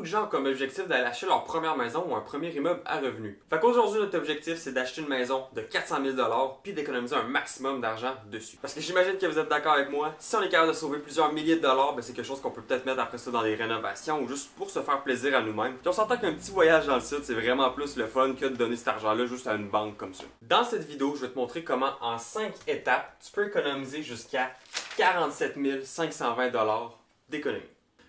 de gens ont comme objectif d'aller acheter leur première maison ou un premier immeuble à revenu. Fait qu'aujourd'hui, notre objectif, c'est d'acheter une maison de 400 000 puis d'économiser un maximum d'argent dessus. Parce que j'imagine que vous êtes d'accord avec moi, si on est capable de sauver plusieurs milliers de dollars, ben c'est quelque chose qu'on peut peut-être mettre après ça dans les rénovations ou juste pour se faire plaisir à nous-mêmes. Puis on s'entend qu'un petit voyage dans le sud, c'est vraiment plus le fun que de donner cet argent-là juste à une banque comme ça. Dans cette vidéo, je vais te montrer comment, en 5 étapes, tu peux économiser jusqu'à 47 520 d'économie.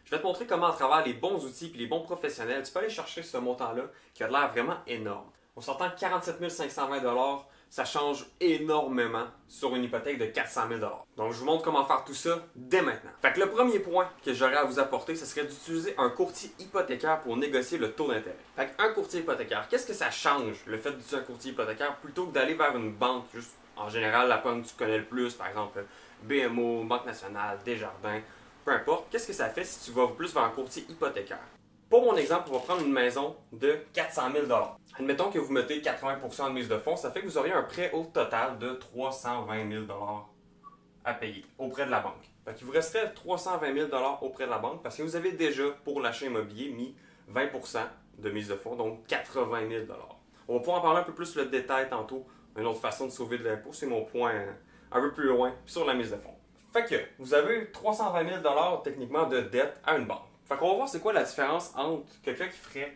Je vais te montrer comment, à travers les bons outils et les bons professionnels, tu peux aller chercher ce montant-là qui a l'air vraiment énorme. On s'entend que 47 520 ça change énormément sur une hypothèque de 400 000 Donc, je vous montre comment faire tout ça dès maintenant. Fait que le premier point que j'aurais à vous apporter, ce serait d'utiliser un courtier hypothécaire pour négocier le taux d'intérêt. Fait qu'un courtier hypothécaire, qu'est-ce que ça change, le fait d'utiliser un courtier hypothécaire, plutôt que d'aller vers une banque, juste en général, la banque que tu connais le plus, par exemple BMO, Banque Nationale, Desjardins, peu importe, qu'est-ce que ça fait si tu vas plus vers un courtier hypothécaire? Pour mon exemple, on va prendre une maison de 400 000 Admettons que vous mettez 80% de mise de fonds, ça fait que vous auriez un prêt au total de 320 000 à payer auprès de la banque. Fait qu'il vous resterait 320 000 auprès de la banque parce que vous avez déjà, pour l'achat immobilier, mis 20% de mise de fonds, donc 80 000 On va pouvoir en parler un peu plus le détail tantôt. Une autre façon de sauver de l'impôt, c'est mon point un peu plus loin sur la mise de fonds. Fait que vous avez 320 000 techniquement de dette à une banque. Fait qu'on va voir c'est quoi la différence entre quelqu'un qui ferait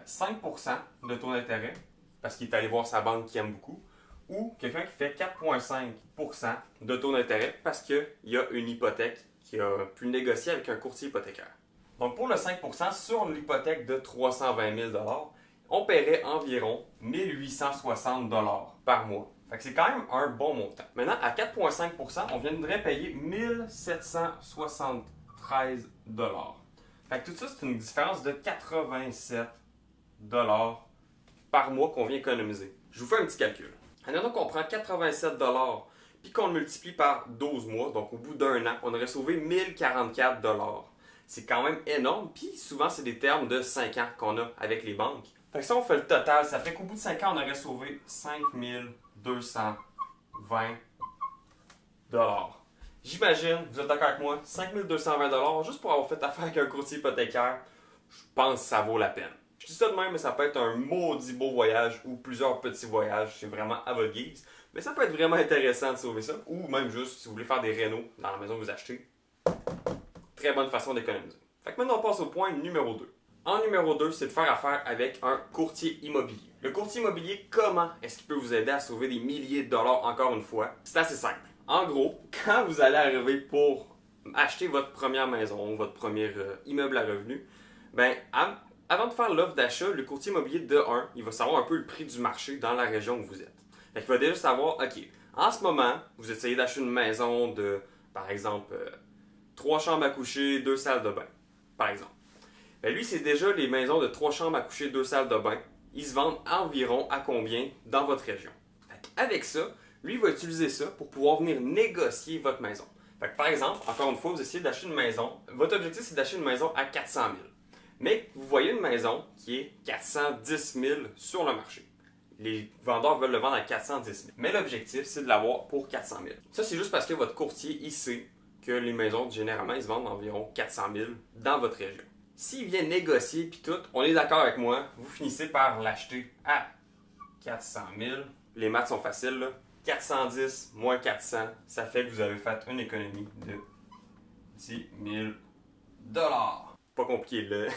5% de taux d'intérêt parce qu'il est allé voir sa banque qu'il aime beaucoup ou quelqu'un qui fait 4,5% de taux d'intérêt parce qu'il y a une hypothèque qu'il a pu négocier avec un courtier hypothécaire. Donc pour le 5% sur l'hypothèque de 320 000 on paierait environ 1860 par mois. Fait que c'est quand même un bon montant. Maintenant, à 4,5%, on viendrait payer 1773 Fait que tout ça, c'est une différence de 87 par mois qu'on vient économiser. Je vous fais un petit calcul. Admettons qu'on prend 87 puis qu'on le multiplie par 12 mois, donc au bout d'un an, on aurait sauvé 1044 C'est quand même énorme, puis souvent, c'est des termes de 5 ans qu'on a avec les banques. Fait que si on fait le total, ça fait qu'au bout de 5 ans, on aurait sauvé 5220 J'imagine, vous êtes d'accord avec moi, 5220 juste pour avoir fait affaire avec un courtier hypothécaire, je pense que ça vaut la peine. Je dis ça de même, mais ça peut être un maudit beau voyage ou plusieurs petits voyages, c'est vraiment à votre guise. Mais ça peut être vraiment intéressant de sauver ça, ou même juste si vous voulez faire des rénaux dans la maison que vous achetez. Très bonne façon d'économiser. Fait que maintenant on passe au point numéro 2. En numéro 2, c'est de faire affaire avec un courtier immobilier. Le courtier immobilier, comment est-ce qu'il peut vous aider à sauver des milliers de dollars encore une fois? C'est assez simple. En gros, quand vous allez arriver pour acheter votre première maison, votre premier immeuble à revenu, ben, avant de faire l'offre d'achat, le courtier immobilier de 1, il va savoir un peu le prix du marché dans la région où vous êtes. Fait qu'il va déjà savoir, OK, en ce moment, vous essayez d'acheter une maison de, par exemple, 3 chambres à coucher, 2 salles de bain, par exemple. Ben lui, c'est déjà les maisons de 3 chambres à coucher, 2 salles de bain. Ils se vendent environ à combien dans votre région. Avec ça, lui, il va utiliser ça pour pouvoir venir négocier votre maison. Fait que, par exemple, encore une fois, vous essayez d'acheter une maison. Votre objectif, c'est d'acheter une maison à 400 000. Mais vous voyez une maison qui est 410 000 sur le marché. Les vendeurs veulent le vendre à 410 000. Mais l'objectif, c'est de l'avoir pour 400 000. Ça, c'est juste parce que votre courtier, il sait que les maisons, généralement, ils se vendent environ 400 000 dans votre région. S'il vient négocier puis tout, on est d'accord avec moi, vous finissez par l'acheter à 400 000. Les maths sont faciles, là. 410 moins 400, ça fait que vous avez fait une économie de 10 000 $. Pas compliqué, là.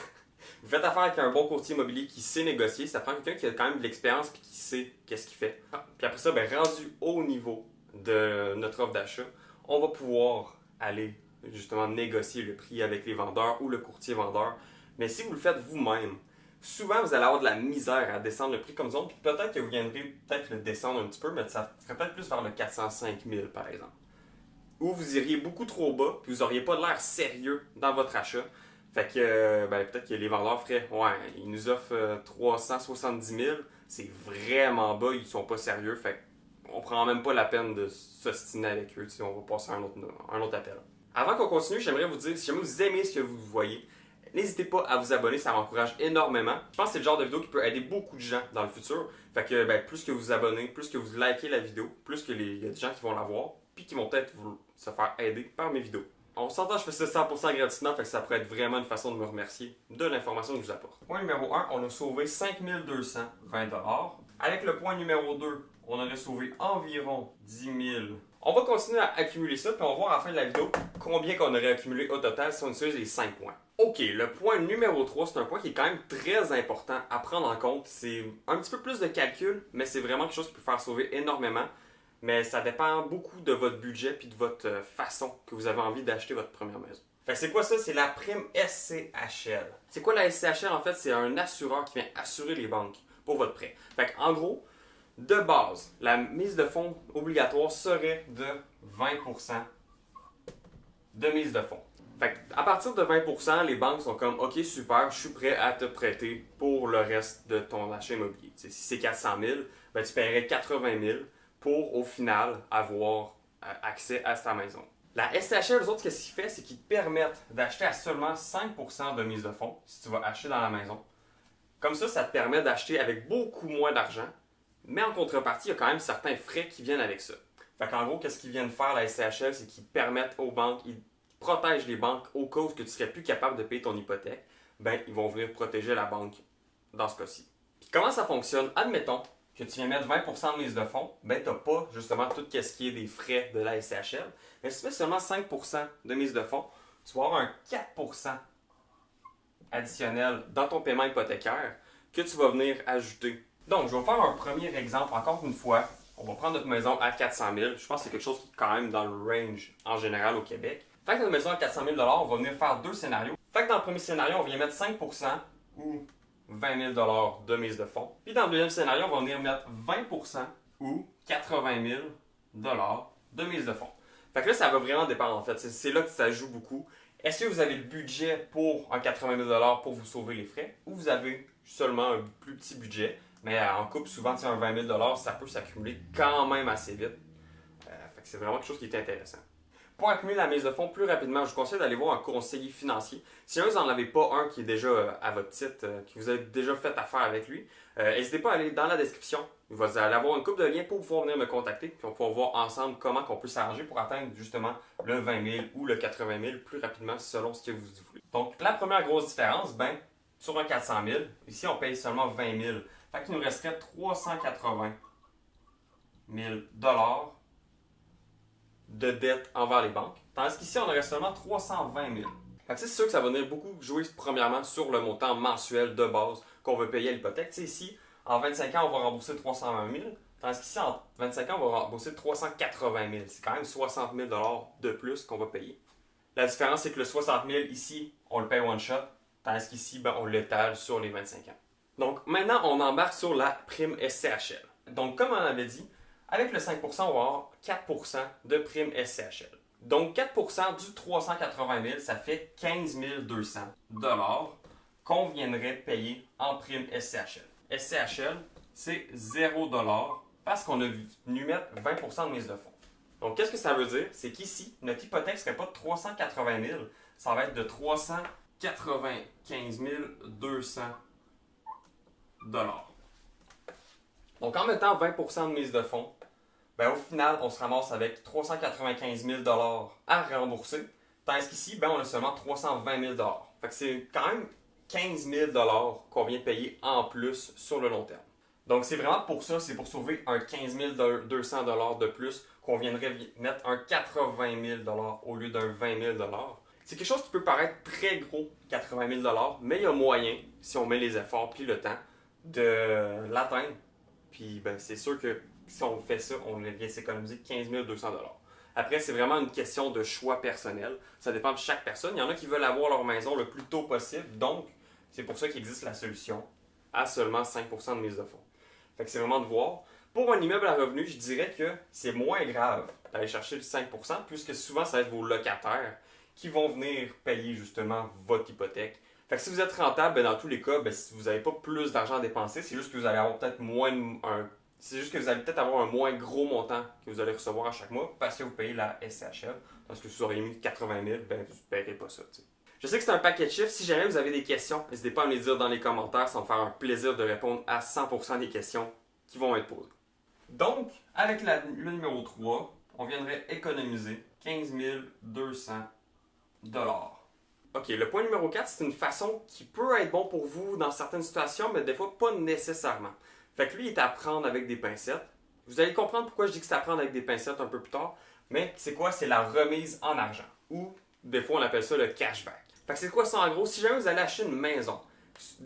Vous faites affaire avec un bon courtier immobilier qui sait négocier. Ça prend quelqu'un qui a quand même de l'expérience et qui sait qu'est-ce qu'il fait. Puis après ça, ben, rendu au niveau de notre offre d'achat, on va pouvoir aller justement négocier le prix avec les vendeurs ou le courtier vendeur. Mais si vous le faites vous-même, souvent vous allez avoir de la misère à descendre le prix comme ça. Puis peut-être que vous viendrez peut-être le descendre un petit peu, mais ça serait peut-être plus vers le 405 000 par exemple. Ou vous iriez beaucoup trop bas, puis vous n'auriez pas l'air sérieux dans votre achat. Fait que ben, peut-être que les vendeurs feraient, ouais, ils nous offrent 370 000, c'est vraiment bas, ils sont pas sérieux. Fait qu'on prend même pas la peine de s'ostiner avec eux. On va passer à un autre appel. Avant qu'on continue, j'aimerais vous dire, si jamais vous aimez ce que vous voyez, n'hésitez pas à vous abonner, ça m'encourage énormément. Je pense que c'est le genre de vidéo qui peut aider beaucoup de gens dans le futur. Fait que ben, plus que vous vous abonnez, plus que vous likez la vidéo, plus que il y a des gens qui vont la voir, puis qui vont peut-être se faire aider par mes vidéos. On s'entend, je fais ça 100% gratuitement, fait que ça pourrait être vraiment une façon de me remercier de l'information que je vous apporte. Point numéro 1, on a sauvé 5220 $. Avec le point numéro 2, on aurait sauvé environ 10 000. On va continuer à accumuler ça, puis on va voir à la fin de la vidéo combien qu'on aurait accumulé au total si on utilise les 5 points. Ok, le point numéro 3, c'est un point qui est quand même très important à prendre en compte. C'est un petit peu plus de calcul, mais c'est vraiment quelque chose qui peut faire sauver énormément. Mais ça dépend beaucoup de votre budget puis de votre façon que vous avez envie d'acheter votre première maison. Fait que c'est quoi ça? C'est la prime SCHL. C'est quoi la SCHL? En fait, c'est un assureur qui vient assurer les banques pour votre prêt. Fait que, en gros, de base, la mise de fonds obligatoire serait de 20% de mise de fonds. Fait que, à partir de 20%, les banques sont comme « Ok, super, je suis prêt à te prêter pour le reste de ton achat immobilier. » Si c'est 400 000, ben, tu paierais 80 000 pour, au final, avoir accès à ta maison. La SCHL, eux autres, ce qu'ils font, c'est qu'ils te permettent d'acheter à seulement 5% de mise de fonds si tu vas acheter dans la maison. Comme ça te permet d'acheter avec beaucoup moins d'argent, mais en contrepartie, il y a quand même certains frais qui viennent avec ça. Fait qu'en gros, qu'est-ce qu'ils viennent faire, la SCHL, c'est qu'ils permettent aux banques, ils protègent les banques au cas où que tu serais plus capable de payer ton hypothèque, ben ils vont venir protéger la banque dans ce cas-ci. Puis comment ça fonctionne? Admettons que tu viens mettre 20% de mise de fonds, ben tu n'as pas justement tout ce qui est des frais de la SCHL. Mais si tu mets seulement 5% de mise de fonds, tu vas avoir un 4% additionnel dans ton paiement hypothécaire que tu vas venir ajouter. Donc, je vais faire un premier exemple. Encore une fois, on va prendre notre maison à 400 000. Je pense que c'est quelque chose qui est quand même dans le range en général au Québec. Fait que notre maison à 400 000 $, on va venir faire deux scénarios. Fait que dans le premier scénario, on vient mettre 5% ou 20 000 $ de mise de fonds. Puis dans le deuxième scénario, on va venir mettre 20% ou 80 000 $ de mise de fonds. Fait que là, ça va vraiment dépendre en fait. C'est là que ça joue beaucoup. Est-ce que vous avez le budget pour un 80 000 $ pour vous sauver les frais ou vous avez seulement un plus petit budget? Mais en couple, souvent, un 20 000 $, ça peut s'accumuler quand même assez vite. Fait que c'est vraiment quelque chose qui est intéressant. Pour accumuler la mise de fonds plus rapidement, je vous conseille d'aller voir un conseiller financier. Si vous n'en avez pas un qui est déjà à votre titre, que vous avez déjà fait affaire avec lui, n'hésitez pas à aller dans la description. Vous allez avoir une couple de liens pour pouvoir venir me contacter. Puis on va voir ensemble comment on peut s'arranger pour atteindre justement le 20 000 ou le 80 000 plus rapidement selon ce que vous voulez. Donc la première grosse différence, ben, sur un 400 000, ici on paye seulement 20 000. Fait qu'il nous resterait 380 000 $ de dette envers les banques. Tandis qu'ici, on aurait seulement 320 000. C'est sûr que ça va venir beaucoup jouer premièrement sur le montant mensuel de base qu'on veut payer à l'hypothèque. Ici, en 25 ans, on va rembourser 320 000. Tandis qu'ici, en 25 ans, on va rembourser 380 000. C'est quand même 60 000 $ de plus qu'on va payer. La différence, c'est que le 60 000 ici, on le paye one shot. Tandis qu'ici, ben, on l'étale sur les 25 ans. Donc maintenant, on embarque sur la prime SCHL. Donc comme on avait dit, avec le 5%, on va avoir 4% de prime SCHL. Donc 4% du 380 000, ça fait 15 200 $ qu'on viendrait payer en prime SCHL. SCHL, c'est 0 $ parce qu'on a venu mettre 20% de mise de fonds. Donc qu'est-ce que ça veut dire? C'est qu'ici, notre hypothèque ne serait pas de 380 000, ça va être de 395 200 $. Donc en mettant 20% de mise de fonds, ben, au final, on se ramasse avec 395 000 $ à rembourser. Tandis qu'ici, ben, on a seulement 320 000 $. Fait que c'est quand même 15 000 $ qu'on vient payer en plus sur le long terme. Donc c'est vraiment pour ça, c'est pour sauver un 15 200 $ de plus qu'on viendrait mettre un 80 000 $ au lieu d'un 20 000 $. C'est quelque chose qui peut paraître très gros, 80 000 $, mais il y a moyen, si on met les efforts puis le temps, de l'atteindre. Puis ben, c'est sûr que si on fait ça, on vient s'économiser 15 200 $. Après, c'est vraiment une question de choix personnel. Ça dépend de chaque personne. Il y en a qui veulent avoir leur maison le plus tôt possible. Donc, c'est pour ça qu'il existe la solution à seulement 5% de mise de fonds. Fait que c'est vraiment de voir. Pour un immeuble à revenu, je dirais que c'est moins grave d'aller chercher le 5%, puisque souvent, ça va être vos locataires qui vont venir payer justement votre hypothèque. Fait que si vous êtes rentable, ben dans tous les cas, ben si vous n'avez pas plus d'argent à dépenser, c'est juste que vous allez avoir peut-être c'est juste que vous allez peut-être avoir un moins gros montant que vous allez recevoir à chaque mois parce que vous payez la SCHL. Parce que si vous auriez mis 80 000, ben vous ne payerez pas ça. T'sais. Je sais que c'est un paquet de chiffres. Si jamais vous avez des questions, n'hésitez pas à me les dire dans les commentaires. Ça va me faire un plaisir de répondre à 100% des questions qui vont être posées. Donc, avec le numéro 3, on viendrait économiser 15 200 OK, le point numéro 4, c'est une façon qui peut être bon pour vous dans certaines situations, mais des fois pas nécessairement. Fait que lui, il est à prendre avec des pincettes. Vous allez comprendre pourquoi je dis que c'est à prendre avec des pincettes un peu plus tard, mais c'est quoi? C'est la remise en argent, ou des fois on appelle ça le cashback. Fait que c'est quoi ça en gros? Si jamais vous allez acheter une maison,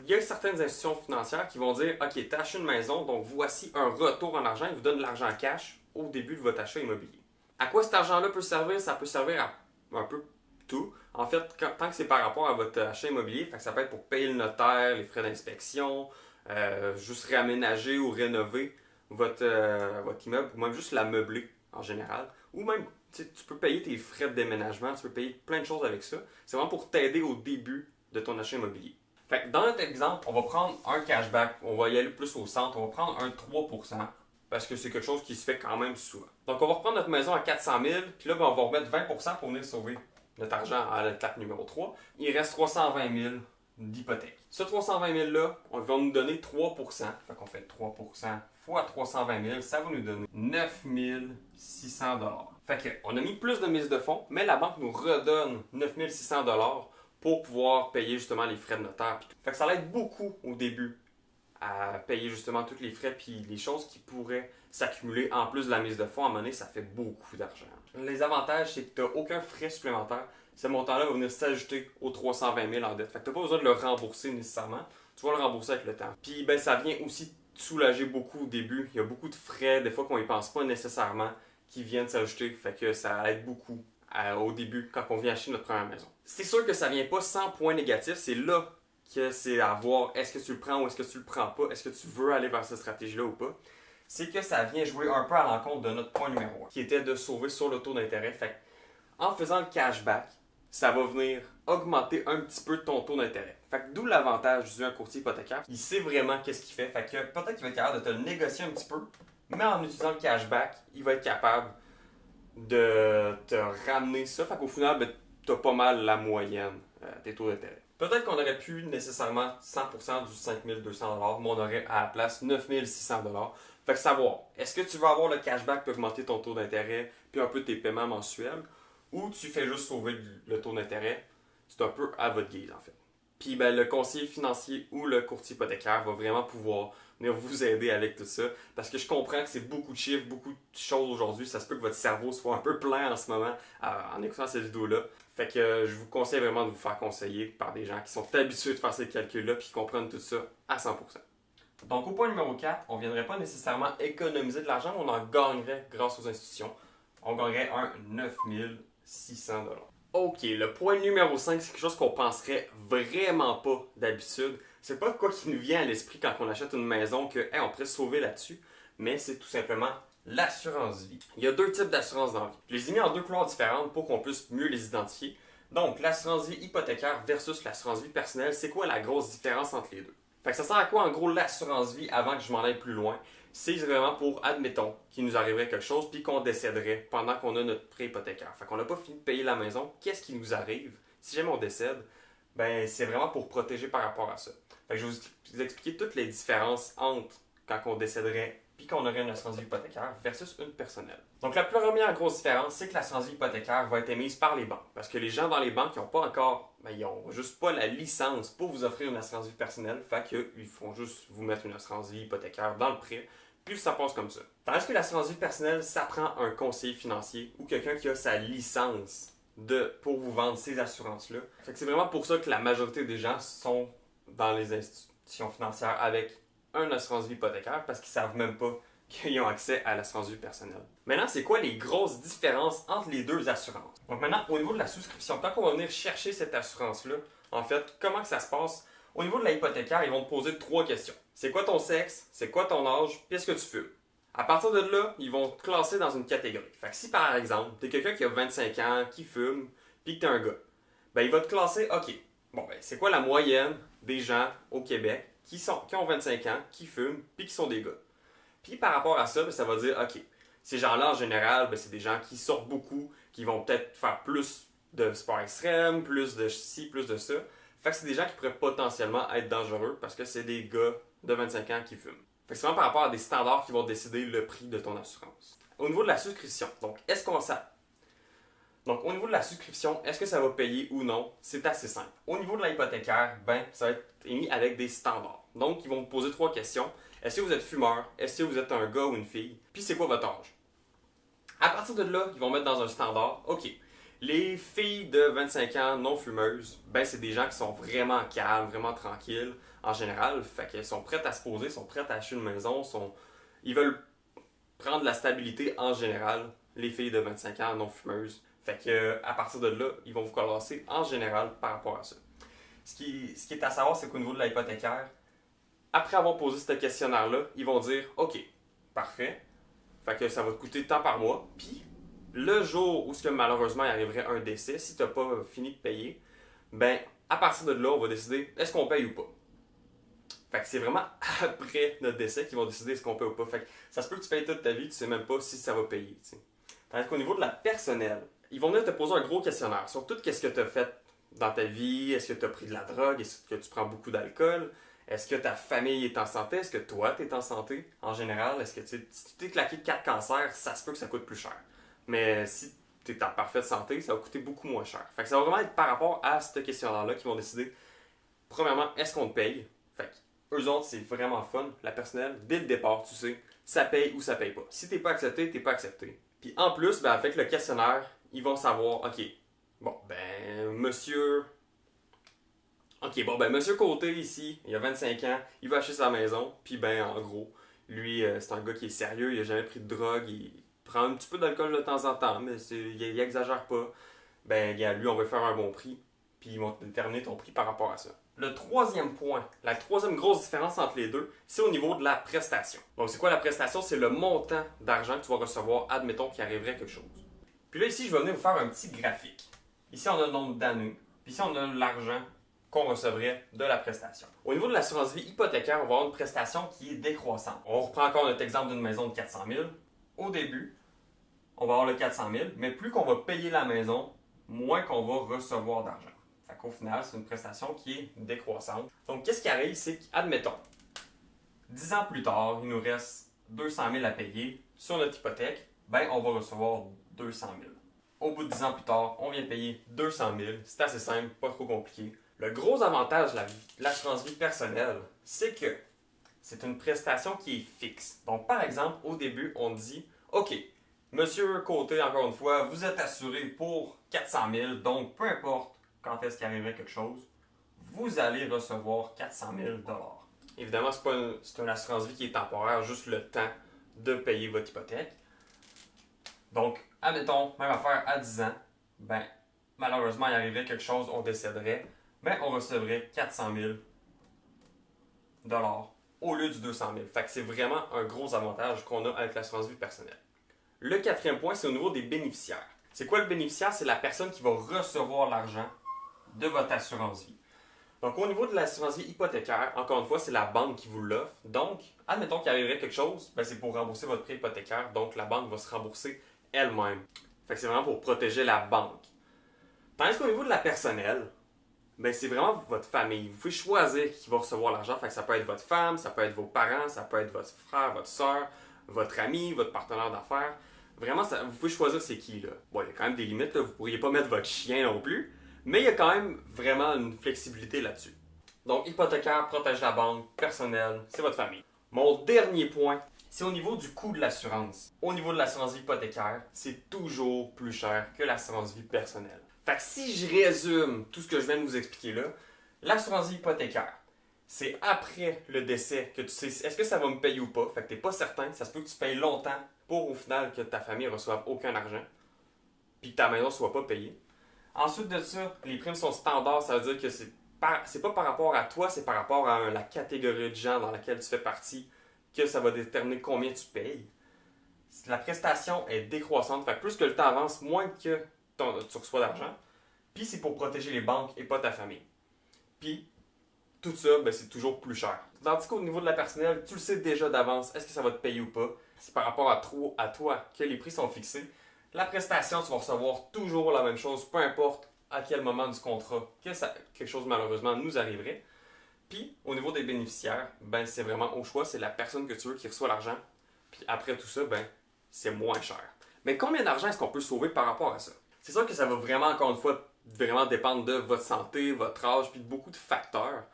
il y a certaines institutions financières qui vont dire OK, tu as acheté une maison, donc voici un retour en argent, ils vous donnent de l'argent cash au début de votre achat immobilier. À quoi cet argent-là peut servir? Ça peut servir à un peu tout. En fait, tant que c'est par rapport à votre achat immobilier, fait que ça peut être pour payer le notaire, les frais d'inspection, juste réaménager ou rénover votre immeuble, ou même juste l'ameubler en général. Ou même, tu peux payer tes frais de déménagement, tu peux payer plein de choses avec ça. C'est vraiment pour t'aider au début de ton achat immobilier. Fait que dans notre exemple, on va prendre un cashback, on va y aller plus au centre, on va prendre un 3%, parce que c'est quelque chose qui se fait quand même souvent. Donc on va reprendre notre maison à 400 000, puis là, on va remettre 20% pour venir sauver notre argent à l'étape numéro 3. Il reste 320 000 d'hypothèque. Ce 320 000-là, on va nous donner 3%. Fait qu'on fait 3% fois 320 000, ça va nous donner 9 600 $. Fait qu'on a mis plus de mise de fonds, mais la banque nous redonne 9 600 $ pour pouvoir payer justement les frais de notaire. Fait que ça l'aide beaucoup au début à payer justement tous les frais puis les choses qui pourraient s'accumuler en plus de la mise de fonds à un moment donné, ça fait beaucoup d'argent. Les avantages, c'est que tu n'as aucun frais supplémentaire. Ce montant-là va venir s'ajouter aux 320 000 en dette. Fait que tu n'as pas besoin de le rembourser nécessairement. Tu vas le rembourser avec le temps. Puis ben, ça vient aussi te soulager beaucoup au début. Il y a beaucoup de frais, des fois qu'on n'y pense pas nécessairement, qui viennent s'ajouter. Fait que ça aide beaucoup au début quand on vient acheter notre première maison. C'est sûr que ça vient pas sans point négatif. C'est là que c'est à voir est-ce que tu le prends ou est-ce que tu le prends pas, est-ce que tu veux aller vers cette stratégie-là ou pas. C'est que ça vient jouer un peu à l'encontre de notre point numéro 1, qui était de sauver sur le taux d'intérêt. Fait en faisant le cashback, ça va venir augmenter un petit peu ton taux d'intérêt. Fait que d'où l'avantage d'un courtier hypothécaire. Il sait vraiment qu'est-ce qu'il fait. Fait que peut-être qu'il va être capable de te le négocier un petit peu, mais en utilisant le cashback, il va être capable de te ramener ça. Fait qu'au final, ben, tu as pas mal la moyenne des taux d'intérêt. Peut-être qu'on aurait pu nécessairement 100% du 5 200 $, mais on aurait à la place 9 600 $. Fait que savoir, est-ce que tu veux avoir le cashback pour augmenter ton taux d'intérêt puis un peu tes paiements mensuels, ou tu fais juste sauver le taux d'intérêt? C'est un peu à votre guise en fait. Puis ben, le conseiller financier ou le courtier hypothécaire va vraiment pouvoir venir vous aider avec tout ça. Parce que je comprends que c'est beaucoup de chiffres, beaucoup de choses aujourd'hui. Ça se peut que votre cerveau soit un peu plein en ce moment en écoutant cette vidéo-là. Fait que je vous conseille vraiment de vous faire conseiller par des gens qui sont habitués de faire ces calculs-là et qui comprennent tout ça à 100%. Donc au point numéro 4, on ne viendrait pas nécessairement économiser de l'argent, mais on en gagnerait grâce aux institutions. On gagnerait un 9 600 $. OK, le point numéro 5, c'est quelque chose qu'on penserait vraiment pas d'habitude. C'est pas quoi qui nous vient à l'esprit quand on achète une maison que on pourrait se sauver là-dessus, mais c'est tout simplement l'assurance vie. Il y a deux types d'assurance dans la vie. Je les ai mis en deux couleurs différentes pour qu'on puisse mieux les identifier. Donc, l'assurance vie hypothécaire versus l'assurance vie personnelle, c'est quoi la grosse différence entre les deux? Fait que ça sert à quoi en gros l'assurance vie avant que je m'en aille plus loin? C'est vraiment pour, admettons, qu'il nous arriverait quelque chose puis qu'on décéderait pendant qu'on a notre prêt hypothécaire. Fait qu'on n'a pas fini de payer la maison. Qu'est-ce qui nous arrive? Si jamais on décède, ben c'est vraiment pour protéger par rapport à ça. Fait que je vais vous expliquer toutes les différences entre quand on décéderait puis qu'on aurait une assurance vie hypothécaire versus une personnelle. Donc la première grosse différence, c'est que l'assurance vie hypothécaire va être émise par les banques. Parce que les gens dans les banques, ils n'ont pas encore, ils n'ont juste pas la licence pour vous offrir une assurance vie personnelle. Fait qu'ils font juste vous mettre une assurance vie hypothécaire dans le prêt. Puis ça passe comme ça. Tandis que l'assurance vie personnelle, ça prend un conseiller financier ou quelqu'un qui a sa licence pour vous vendre ces assurances-là. Fait que c'est vraiment pour ça que la majorité des gens sont dans les institutions financières avec une assurance vie hypothécaire parce qu'ils ne savent même pas qu'ils ont accès à l'assurance vie personnelle. Maintenant, c'est quoi les grosses différences entre les deux assurances? Donc maintenant, au niveau de la souscription, quand on va venir chercher cette assurance-là, en fait, comment que ça se passe? Au niveau de la hypothécaire, ils vont te poser trois questions. C'est quoi ton sexe? C'est quoi ton âge? Puis est-ce que tu fumes? À partir de là, ils vont te classer dans une catégorie. Fait que si par exemple, tu es quelqu'un qui a 25 ans, qui fume, puis que tu es un gars, ben il va te classer, OK, bon ben c'est quoi la moyenne des gens au Québec qui ont 25 ans, qui fument, puis qui sont des gars? Puis par rapport à ça, ben, ça va dire, OK, ces gens-là en général, ben, c'est des gens qui sortent beaucoup, qui vont peut-être faire plus de sport extrême, plus de ci, plus de ça. Fait que c'est des gens qui pourraient potentiellement être dangereux parce que c'est des gars de 25 ans qui fument. Fait que c'est vraiment par rapport à des standards qui vont décider le prix de ton assurance. Au niveau de la souscription, donc est-ce qu'on Donc, au niveau de la souscription, est-ce que ça va payer ou non? C'est assez simple. Au niveau de l'hypothécaire, ben, ça va être émis avec des standards. Donc, ils vont vous poser 3 questions. Est-ce que vous êtes fumeur? Est-ce que vous êtes un gars ou une fille? Puis, c'est quoi votre âge? À partir de là, ils vont mettre dans un standard, OK, les filles de 25 ans non fumeuses, ben, c'est des gens qui sont vraiment calmes, vraiment tranquilles en général. Fait qu'elles sont prêtes à se poser, sont prêtes à acheter une maison, ils veulent prendre la stabilité en général, les filles de 25 ans non fumeuses. Fait que à partir de là, ils vont vous classer en général par rapport à ça. Ce qui est à savoir, c'est qu'au niveau de l'hypothécaire, après avoir posé ce questionnaire-là, ils vont dire OK, parfait. Fait que ça va te coûter tant par mois. Puis le jour où malheureusement il arriverait un décès, si tu n'as pas fini de payer, ben à partir de là, on va décider est-ce qu'on paye ou pas. Fait que c'est vraiment après notre décès qu'ils vont décider est-ce qu'on paye ou pas. Fait que ça se peut que tu payes toute ta vie, tu sais même pas si ça va payer. T'sais. Tandis qu'au niveau de la personnelle, ils vont venir te poser un gros questionnaire sur tout ce que tu as fait dans ta vie. Est-ce que tu as pris de la drogue? Est-ce que tu prends beaucoup d'alcool? Est-ce que ta famille est en santé? Est-ce que toi, tu es en santé en général? Est-ce que si tu t'es claqué 4 cancers, ça se peut que ça coûte plus cher. Mais si tu es en parfaite santé, ça va coûter beaucoup moins cher. Fait que ça va vraiment être par rapport à ce questionnaire-là qu'ils vont décider, premièrement, est-ce qu'on te paye? Fait que eux autres, c'est vraiment fun. La personnelle, dès le départ, tu sais, ça paye ou ça paye pas. Si t'es pas accepté, t'es pas accepté. Puis en plus, ben, avec le questionnaire, ils vont savoir, OK, bon, ben, monsieur. OK, bon, ben, monsieur Côté ici, il a 25 ans, il va acheter sa maison, puis ben, en gros, lui, c'est un gars qui est sérieux, il a jamais pris de drogue, il prend un petit peu d'alcool de temps en temps, mais il exagère pas. Ben, lui, on va faire un bon prix, puis ils vont déterminer ton prix par rapport à ça. Le troisième point, la troisième grosse différence entre les deux, c'est au niveau de la prestation. Donc, c'est quoi la prestation? C'est le montant d'argent que tu vas recevoir, admettons qu'il arriverait quelque chose. Puis là, ici, je vais venir vous faire un petit graphique. Ici, on a le nombre d'années, puis ici, on a l'argent qu'on recevrait de la prestation. Au niveau de l'assurance vie hypothécaire, on va avoir une prestation qui est décroissante. On reprend encore notre exemple d'une maison de 400 000. Au début, on va avoir le 400 000, mais plus qu'on va payer la maison, moins qu'on va recevoir d'argent. Fait qu'au final, c'est une prestation qui est décroissante. Donc, qu'est-ce qui arrive, c'est qu'admettons, 10 ans plus tard, il nous reste 200 000 à payer sur notre hypothèque, ben on va recevoir 200 000. Au bout de 10 ans plus tard, on vient payer 200 000. C'est assez simple, pas trop compliqué. Le gros avantage de l'assurance vie personnelle, c'est que c'est une prestation qui est fixe. Donc, par exemple, au début, on dit OK, monsieur Côté, encore une fois, vous êtes assuré pour 400 000, donc peu importe quand est-ce qu'il arriverait quelque chose, vous allez recevoir 400 000 $. Évidemment, c'est une assurance vie qui est temporaire, juste le temps de payer votre hypothèque. Donc, admettons, même affaire à 10 ans, ben, malheureusement, il arriverait quelque chose, on décéderait, ben, on recevrait 400 000 $ au lieu du 200 000. Fait que c'est vraiment un gros avantage qu'on a avec l'assurance vie personnelle. Le quatrième point, c'est au niveau des bénéficiaires. C'est quoi le bénéficiaire? C'est la personne qui va recevoir l'argent de votre assurance vie. Donc, au niveau de l'assurance vie hypothécaire, encore une fois, c'est la banque qui vous l'offre. Donc, admettons qu'il arriverait quelque chose, ben, c'est pour rembourser votre prêt hypothécaire. Donc, la banque va se rembourser elle-même. Fait que c'est vraiment pour protéger la banque. Tandis qu'au niveau de la personnelle, ben, c'est vraiment votre famille. Vous pouvez choisir qui va recevoir l'argent. Fait que ça peut être votre femme, ça peut être vos parents, ça peut être votre frère, votre soeur, votre ami, votre partenaire d'affaires. Vraiment, vous pouvez choisir c'est qui, là. Bon, il y a quand même des limites, là. Vous ne pourriez pas mettre votre chien non plus. Mais il y a quand même vraiment une flexibilité là-dessus. Donc, hypothécaire, protège la banque, personnel, c'est votre famille. Mon dernier point, c'est au niveau du coût de l'assurance. Au niveau de l'assurance vie hypothécaire, c'est toujours plus cher que l'assurance vie personnelle. Fait que si je résume tout ce que je viens de vous expliquer là, l'assurance vie hypothécaire, c'est après le décès que tu sais est-ce que ça va me payer ou pas. Fait que tu n'es pas certain, ça se peut que tu payes longtemps pour au final que ta famille ne reçoive aucun argent, puis que ta maison ne soit pas payée. Ensuite de ça, les primes sont standards, ça veut dire que c'est pas par rapport à toi, c'est par rapport à la catégorie de gens dans laquelle tu fais partie que ça va déterminer combien tu payes. La prestation est décroissante, fait que plus que le temps avance, moins que tu reçois d'argent. Puis c'est pour protéger les banques et pas ta famille. Puis tout ça, ben, c'est toujours plus cher. Tandis qu'au niveau de la personnelle, tu le sais déjà d'avance, est-ce que ça va te payer ou pas. C'est par rapport à toi que les prix sont fixés. La prestation, tu vas recevoir toujours la même chose, peu importe à quel moment du contrat quelque chose malheureusement nous arriverait. Puis, au niveau des bénéficiaires, ben, c'est vraiment au choix, c'est la personne que tu veux qui reçoit l'argent. Puis après tout ça, ben, c'est moins cher. Mais combien d'argent est-ce qu'on peut sauver par rapport à ça? C'est sûr que ça va vraiment, encore une fois, vraiment dépendre de votre santé, votre âge, puis de beaucoup de facteurs.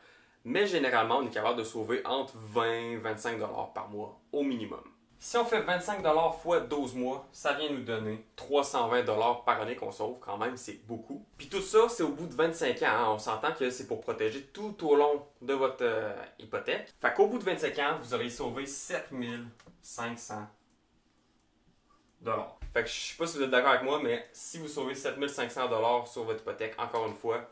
Mais généralement, on est capable de sauver entre 20 et 25 $ par mois, au minimum. Si on fait 25 $ fois 12 mois, ça vient nous donner 320 $ par année qu'on sauve, quand même, c'est beaucoup. Puis tout ça, c'est au bout de 25 ans. Hein. On s'entend que c'est pour protéger tout au long de votre hypothèque. Fait qu'au bout de 25 ans, vous aurez sauvé 7500 $. Fait que je sais pas si vous êtes d'accord avec moi, mais si vous sauvez 7500 $ sur votre hypothèque, encore une fois,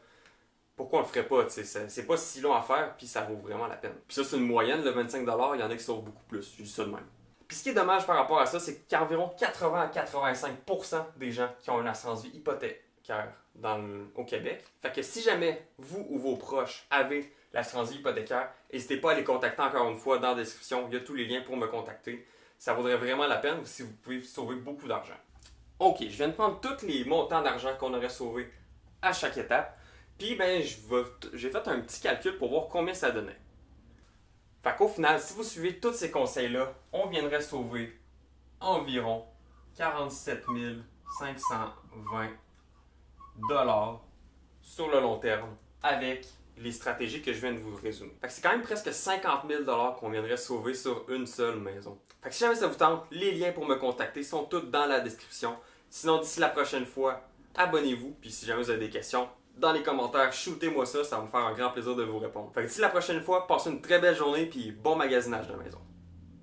pourquoi on le ferait pas? C'est pas si long à faire, puis ça vaut vraiment la peine. Puis ça, c'est une moyenne, le 25 $, il y en a qui sauvent beaucoup plus. Je dis ça de même. Puis ce qui est dommage par rapport à ça, c'est qu'environ 80 à 85% des gens qui ont une assurance vie hypothécaire au Québec. Fait que si jamais vous ou vos proches avez l'assurance vie hypothécaire, n'hésitez pas à les contacter encore une fois dans la description. Il y a tous les liens pour me contacter. Ça vaudrait vraiment la peine si vous pouvez sauver beaucoup d'argent. Ok, je viens de prendre tous les montants d'argent qu'on aurait sauvés à chaque étape. Puis ben, j'ai fait un petit calcul pour voir combien ça donnait. Fait qu'au final, si vous suivez tous ces conseils-là, on viendrait sauver environ 47 520 $ sur le long terme avec les stratégies que je viens de vous résumer. Fait que c'est quand même presque 50 000 $ qu'on viendrait sauver sur une seule maison. Fait que si jamais ça vous tente, les liens pour me contacter sont tous dans la description. Sinon, d'ici la prochaine fois, abonnez-vous. Puis si jamais vous avez des questions, dans les commentaires, shootez-moi ça, ça va me faire un grand plaisir de vous répondre. Fait que d'ici la prochaine fois, passez une très belle journée puis bon magasinage de la maison.